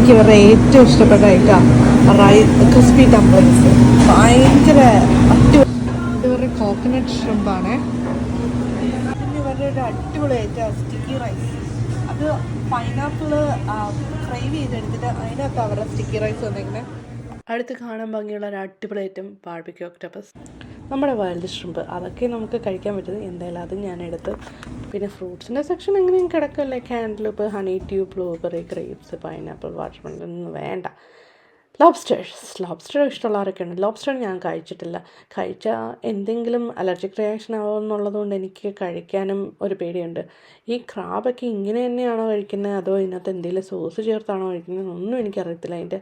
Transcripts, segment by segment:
എനിക്ക് ഇവരുടെ ഏറ്റവും ഇഷ്ടപ്പെട്ട ഐറ്റം ക്രിസ്പി ഡംപ്ലിങ്സ്. ഭയങ്കര ഇവരുടെ കോക്കനട്ട് ഷ്രിമ്പാണ്. പിന്നെ ഇവരുടെ ഒരു അടിപൊളി ഐറ്റം സ്റ്റിക്കി റൈസ്. അത് പൈനാപ്പിള് ഫ്രൈ ചെയ്തെടുത്തിട്ട് അതിനകത്ത് അവരുടെ സ്റ്റിക്കി റൈസ് വന്നിരിക്കുന്നത്. അടുത്ത് കാണാൻ ഭംഗിയുള്ള ഒരു അടിപൊളി ഐറ്റം ബാർബിക്യൂ ഒക്ടോപ്പസ്, നമ്മുടെ വൈൽഡ് ഷ്രിമ്പ്. അതൊക്കെ നമുക്ക് കഴിക്കാൻ പറ്റുന്നത്. എന്തായാലും അത് ഞാനെടുത്ത്. പിന്നെ ഫ്രൂട്ട്സിൻ്റെ സെക്ഷൻ എങ്ങനെയും കിടക്കല്ലേ. Cantaloupe, honeydew, blueberry, grapes, pineapple, watermelon ഒന്നും വേണ്ട. ലോബ്സ്റ്റർ ഇഷ്ടമുള്ളവരൊക്കെ ഉണ്ട്. ലോബ്സ്റ്റർ ഞാൻ കഴിച്ചിട്ടില്ല. കഴിച്ചാൽ എന്തെങ്കിലും അലർജിക് റിയാക്ഷൻ ആവുമെന്നുള്ളതുകൊണ്ട് എനിക്ക് കഴിക്കാനും ഒരു പേടിയുണ്ട്. ഈ ക്രാബൊക്കെ ഇങ്ങനെ തന്നെയാണോ കഴിക്കുന്നത്, അതോ ഇതിനകത്ത് എന്തെങ്കിലും സോസ് ചേർത്താണോ കഴിക്കുന്നത് ഒന്നും എനിക്കറിയത്തില്ല. അതിൻ്റെ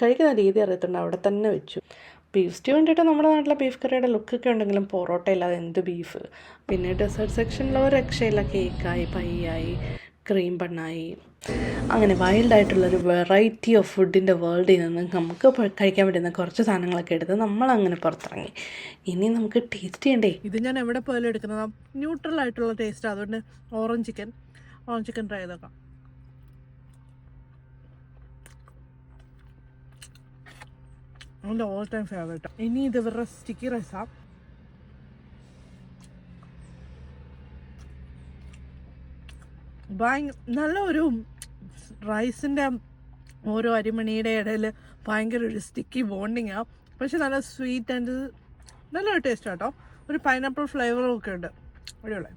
കഴിക്കുന്ന രീതി അറിയത്തുണ്ട്, അവിടെ തന്നെ വെച്ചു. ബീഫ് സ്റ്റൂ വേണ്ടിയിട്ട് നമ്മുടെ നാട്ടിലെ ബീഫ് കറിയുടെ ലുക്കൊക്കെ ഉണ്ടെങ്കിലും പൊറോട്ട ഇല്ലാതെ എന്ത് ബീഫ്. പിന്നെ ഡെസേർട്ട് സെക്ഷനിൽ ഒരു രക്ഷയില്ല. കേക്കായി, പൈയായി, ക്രീം ബണ്ണായി, അങ്ങനെ വൈൽഡായിട്ടുള്ളൊരു വെറൈറ്റി ഓഫ് ഫുഡിൻ്റെ വേൾഡിൽ നിന്ന് നമുക്ക് കഴിക്കാൻ പറ്റുന്ന കുറച്ച് സാധനങ്ങളൊക്കെ എടുത്ത് നമ്മളങ്ങനെ പുറത്തിറങ്ങി. ഇനി നമുക്ക് ടേസ്റ്റ് ചെയ്യണ്ടേ. ഇത് ഞാൻ എവിടെ പോയാലും എടുക്കുന്നത് ന്യൂട്രൽ ആയിട്ടുള്ള ടേസ്റ്റ്. അതുകൊണ്ട് ഓറഞ്ച് ചിക്കൻ ട്രൈ ചെയ്തേക്കാം. എൻ്റെ ഓൾ ടൈം ഫേവറേറ്റ്. ഇനി ഇത് ഇവരുടെ സ്റ്റിക്കി റൈസാണ്. നല്ല ഒരു റൈസിൻ്റെ ഓരോ അരിമണിയുടെ ഇടയിൽ ഭയങ്കര ഒരു സ്റ്റിക്കി ബോണ്ടിങ്ങാണ്. പക്ഷെ നല്ല സ്വീറ്റ് ആൻഡ് നല്ലൊരു ടേസ്റ്റ് കേട്ടോ. ഒരു പൈനാപ്പിൾ ഫ്ലേവറും ഒക്കെ ഉണ്ട്. അടിപൊളി.